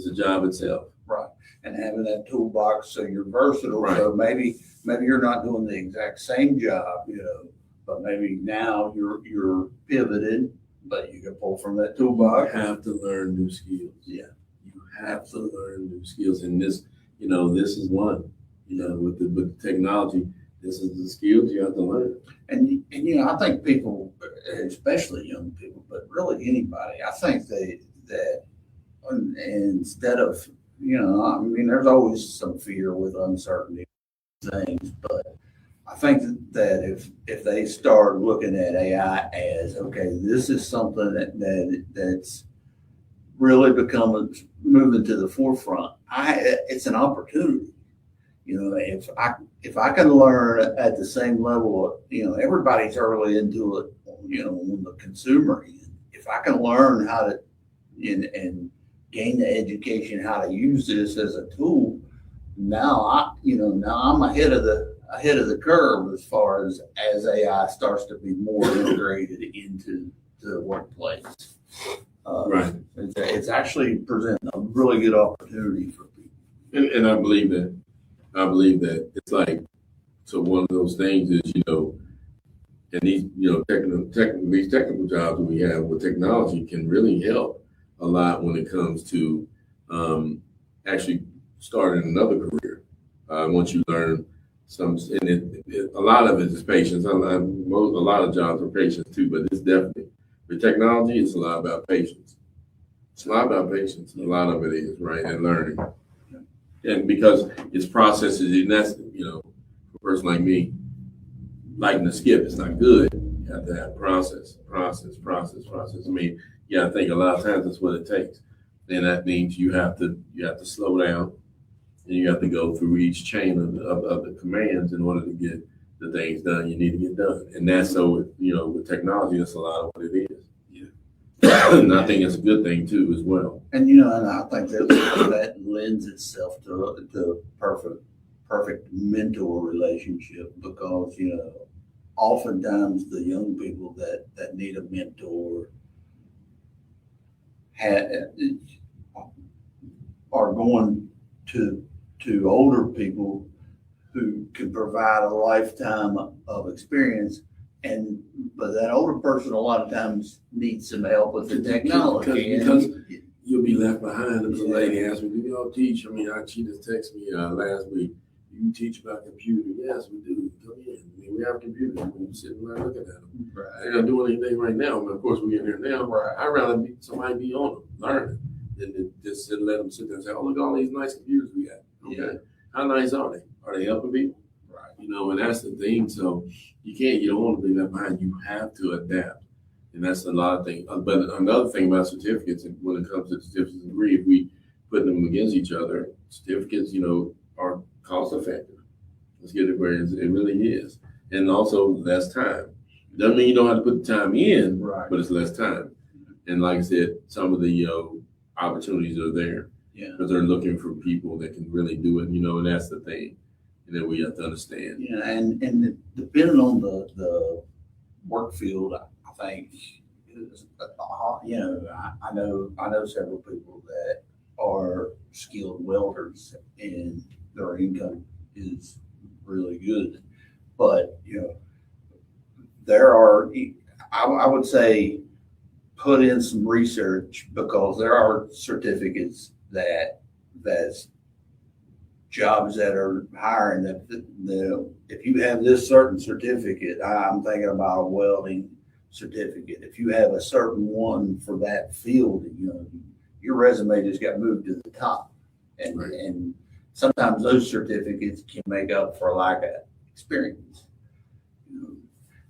It's a job itself. Right. And having that toolbox so you're versatile. Right. So maybe you're not doing the exact same job, but maybe now you're pivoted, but you can pull from that toolbox. You have to learn new skills. Yeah. You have to learn new skills. And this is one, with the technology, this is the skills you have to learn. And I think people, especially young people, but really anybody, I think that instead of, there's always some fear with uncertainty things, but I think that if they start looking at AI as, okay, this is something that's really moving to the forefront, it's an opportunity. If I can learn at the same level, everybody's early into it, on the consumer end. If I can learn how to and gain the education how to use this as a tool, now I'm ahead of the curve as far as AI starts to be more integrated into the workplace. Right. It's actually presenting a really good opportunity for people. And I believe that it's like, so one of those things is, and these, these technical jobs that we have with technology can really help a lot when it comes to actually starting another career. Once you learn a lot of it is patience. A lot of jobs are patience too, but it's definitely, with technology, it's a lot about patience. It's a lot about patience. A lot of it is, right, and learning. And because it's processes, and that's, for a person like me, liking to skip, it's not good. You have to have process. I mean, I think a lot of times that's what it takes. And that means you have to slow down, and you have to go through each chain of the commands in order to get the things done you need to get done. And that's so, with technology, that's a lot of what it is. And I think it's a good thing too, as well. And and I think that lends itself to perfect mentor relationship, because oftentimes the young people that need a mentor are going to older people who can provide a lifetime of experience. But that older person a lot of times needs some help with the technology. Because you'll be left behind. There was a lady asked me, do y'all teach? She just texted me last week. Do you teach about computer? Yes, we do. Come in. We have computers. We're sitting around looking at them. Right. They're not doing anything right now. Of course, we're in here now. Right. I'd rather somebody be on them, learning, than just let them sit there and say, oh, look at all these nice computers we got. Okay. Yeah. How nice are they? Are they helping people? Right. And that's the thing. So you don't want to be left behind. You have to adapt. And that's a lot of things. But another thing about certificates, and when it comes to certificates and degree, if we put them against each other, certificates, are cost effective. Let's get it where it really is. And also less time. Doesn't mean you don't have to put the time in, right, but it's less time. And like I said, some of the opportunities are there. Yeah. Because they're looking for people that can really do it, and that's the thing. And then we have to understand. Yeah, and depending on the work field, I think, I know several people that are skilled welders, and their income is really good. But there are, I would say, put in some research, because there are certificates that's jobs that are hiring that if you have this certain certificate, I'm thinking about a welding certificate. If you have a certain one for that field, your resume just got moved to the top, and right, and sometimes those certificates can make up for lack of experience.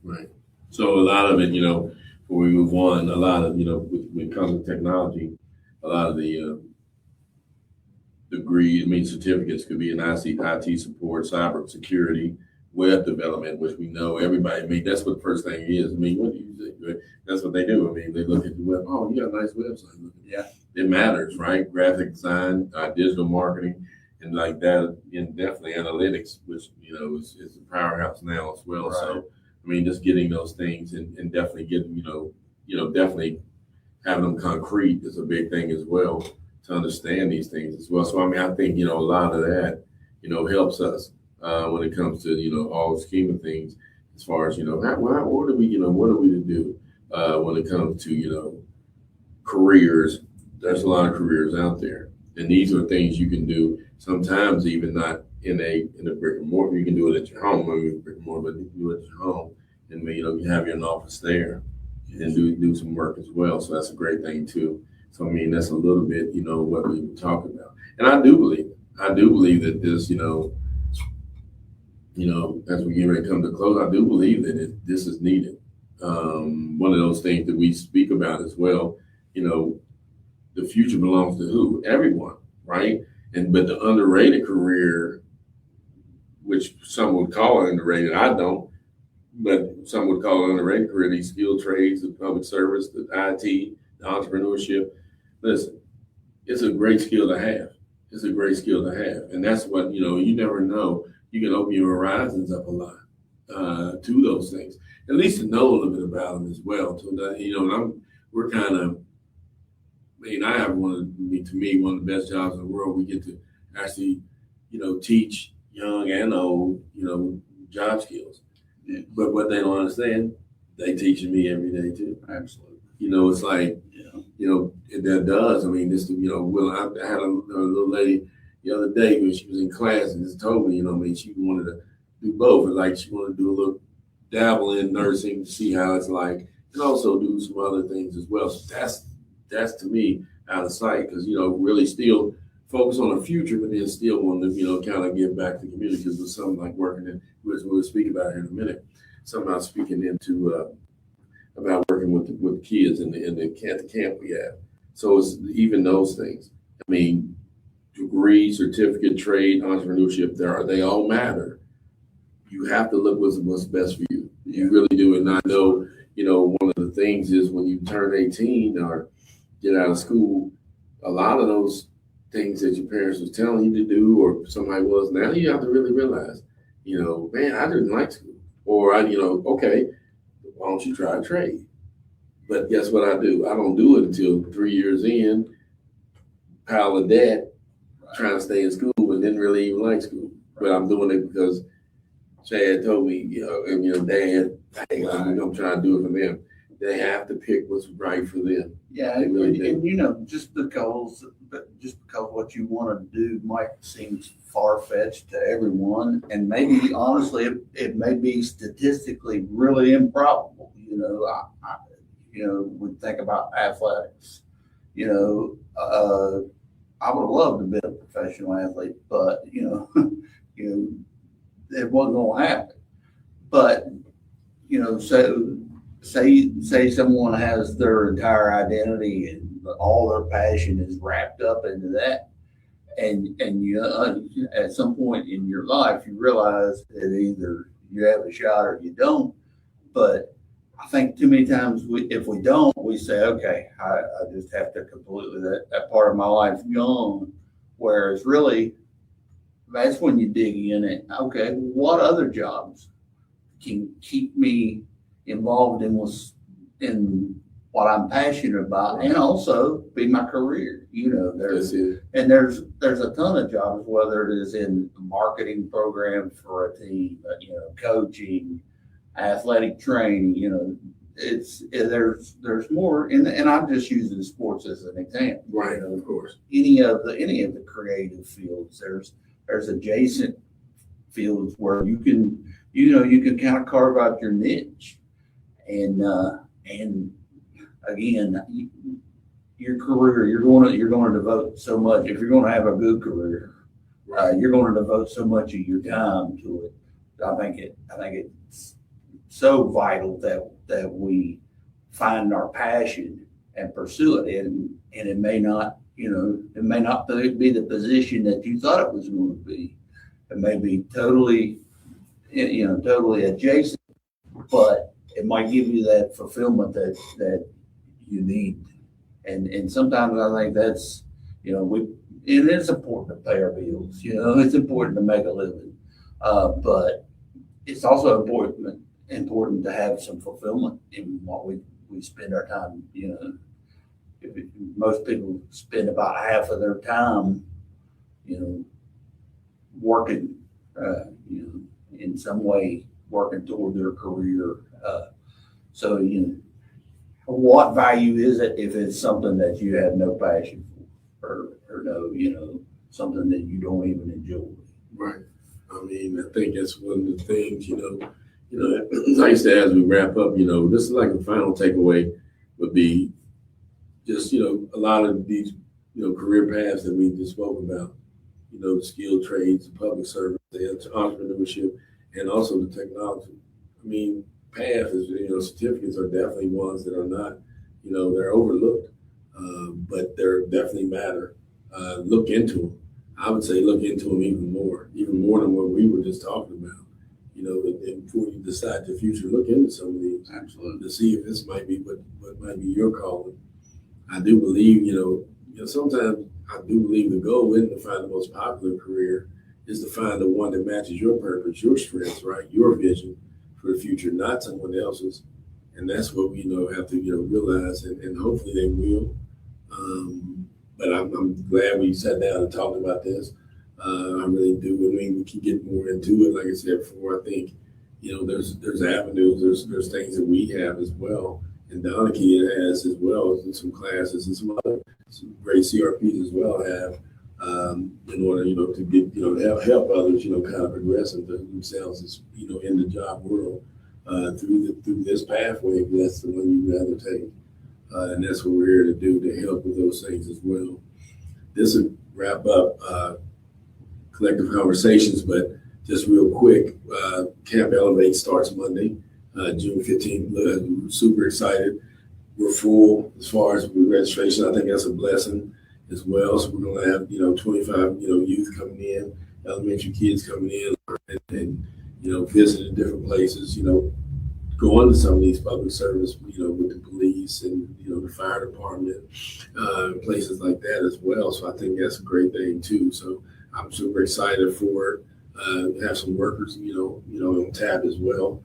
Right. So a lot of it, before we move on, a lot of, when it comes to technology, a lot of the certificates could be in IT support, cyber security, web development, which we know everybody, that's what the first thing is. What do you think? Right? That's what they do. They look at the web. Oh, you got a nice website. Yeah. It matters, right? Graphic design, digital marketing, and like that, and definitely analytics, which, is a powerhouse now as well. Right. So, just getting those things and definitely getting, definitely having them concrete is a big thing as well. to understand these things as well. So I mean, I think a lot of that helps us when it comes to all the scheme of things as far as what are we what are we to do when it comes to careers. There's a lot of careers out there, and these are things you can do. Sometimes even not in a brick and mortar. You can do it at your home. I mean, brick and mortar, but you can do it at your home, and you have your office there, and do some work as well. So that's a great thing too. So I mean, that's a little bit what we were talking about, and I do believe that this as we get ready to come to close, I do believe that this is needed. One of those things that we speak about as well. The future belongs to who? Everyone, right? But the underrated career, which some would call it underrated, I don't, but some would call it underrated career, these skilled trades, the public service, the IT, the entrepreneurship. Listen, it's a great skill to have. It's a great skill to have. And that's what, you never know. You can open your horizons up a lot to those things, at least to know a little bit about them as well. So that, we're kind of, I have one of the best jobs in the world. We get to actually, teach young and old, job skills. Yeah. But what they don't understand, they teaching me every day too. Absolutely. It's like, that does. I mean, this, I had a little lady the other day when she was in class and just told me, she wanted to do both. Like she wanted to do a little dabble in nursing to see how it's like, and also do some other things as well. So that's to me out of sight because really still focus on the future, but then still want to kind of give back to the community because there's something like working in, which we'll speak about here in a minute. Something I'm speaking into about working with kids in the camp we have. So it's even those things. I mean, degree, certificate, trade, entrepreneurship, they all matter. You have to look what's best for you. You really do. And I know, one of the things is when you turn 18 or get out of school, a lot of those things that your parents was telling you to do or somebody was, now you have to really realize, man, I didn't like school. Or okay, why don't you try a trade? But guess what I do? I don't do it until 3 years in, pile of debt, trying to stay in school and didn't really even like school. But I'm doing it because Chad told me, and Dad, hey, I'm trying to do it for them. They have to pick what's right for them. Yeah, really and just because what you want to do might seem far-fetched to everyone, and maybe honestly it may be statistically really improbable. We think about athletics. I would have loved to be a professional athlete, but it wasn't going to happen. But so say someone has their entire identity and all their passion is wrapped up into that, and you at some point in your life you realize that either you have a shot or you don't. But I think too many times if we don't, we say, okay, I just have to completely that part of my life gone. Whereas really, that's when you dig in and okay, what other jobs can keep me involved in what I'm passionate about, and also be my career. There's a ton of jobs, whether it is in marketing programs for a team, coaching, athletic training. There's more, and I'm just using sports as an example. Right, of course. Any of the creative fields, there's adjacent fields where you can kind of carve out your niche. And again, your career, you're going to devote so much. If you're going to have a good career, you're going to devote so much of your time to it. I think it's so vital that we find our passion and pursue it. And it may not, it may not be the position that you thought it was going to be. It may be totally adjacent, but it might give you that fulfillment that you need. And sometimes I think that's, and it's important to pay our bills, it's important to make a living. But it's also important to have some fulfillment in what we spend our time, most people spend about half of their time, working, in some way working toward their career. So, what value is it if it's something that you have no passion for, or no, something that you don't even enjoy? Right. I mean, I think that's one of the things, nice to as we wrap up, this is like the final takeaway would be just, a lot of these, career paths that we just spoke about, the skilled trades, the public service, the entrepreneurship, and also the technology. I mean, path is, certificates are definitely ones that are not, they're overlooked, but they're definitely matter. Look into them. I would say look into them even more than what we were just talking about. And before you decide your future, look into some of these. Absolutely. To see if this might be what might be your calling. I do believe, sometimes I do believe the goal isn't to find the most popular career, is to find the one that matches your purpose, your strengths, right? Your vision for the future, not someone else's. And that's what we have to, realize, and hopefully they will. But I'm glad we sat down and talked about this. I really do. I mean, we can get more into it. Like I said before, I think, there's avenues, there's things that we have as well. And Donakey has as well, and some classes and some great CRPs as well have, in order, to get, help others, kind of progress into themselves as, in the job world, through this pathway, if that's the one you'd rather take. And that's what we're here to do, to help with those things as well. This will wrap up Collective Konversations, but just real quick, Camp Elevate starts Monday, June 15th. We're super excited. We're full as far as registration. I think that's a blessing as well. So we're going to have, 25, youth coming in, elementary kids coming in, and visiting different places, going to some of these public service, with the police and, the fire department, places like that as well. So I think that's a great thing too. So I'm super excited for it. Have some workers, on tap as well,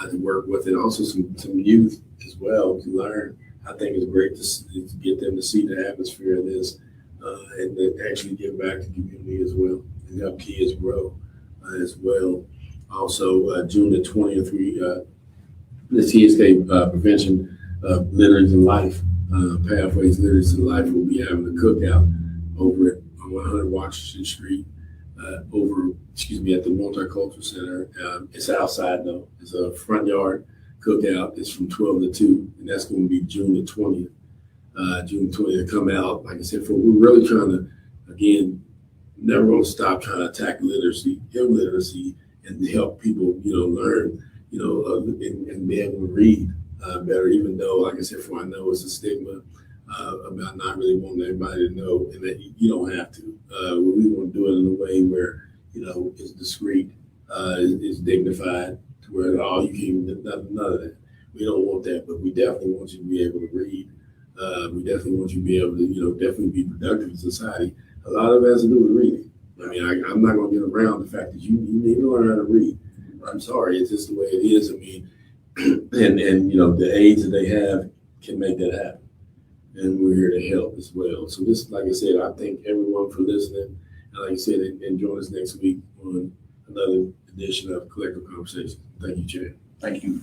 to work with, and also some youth as well to learn. I think it's great to get them to see the atmosphere of this, and then actually give back to the community as well, and help kids grow as well. Also, June the 20th, the TSK prevention of littering in life, pathways littering in life, will be having a cookout over at 100 Washington Street, at the Multicultural Center. It's outside though. It's a front yard cookout. It's from 12 to 2, and that's going to be June the 20th. June 20th, come out. Like I said, we're really trying to, again, never going to stop trying to attack illiteracy, and help people, learn, and be able to read better, even though, like I said, I know it's a stigma about not really wanting everybody to know, and that you don't have to. We want to do it in a way where, it's discreet, it's dignified, to where you can't, none of that. We don't want that, but we definitely want you to be able to read. We definitely want you to be able to, definitely be productive in society. A lot of it has to do with reading. I mean, I'm not going to get around the fact that you need to learn how to read. I'm sorry, it's just the way it is. I mean, and the aids that they have can make that happen. And we're here to help as well. So this, like I said, I thank everyone for listening. And like I said, and join us next week on another edition of Collective Konversations. Thank you, Chad. Thank you.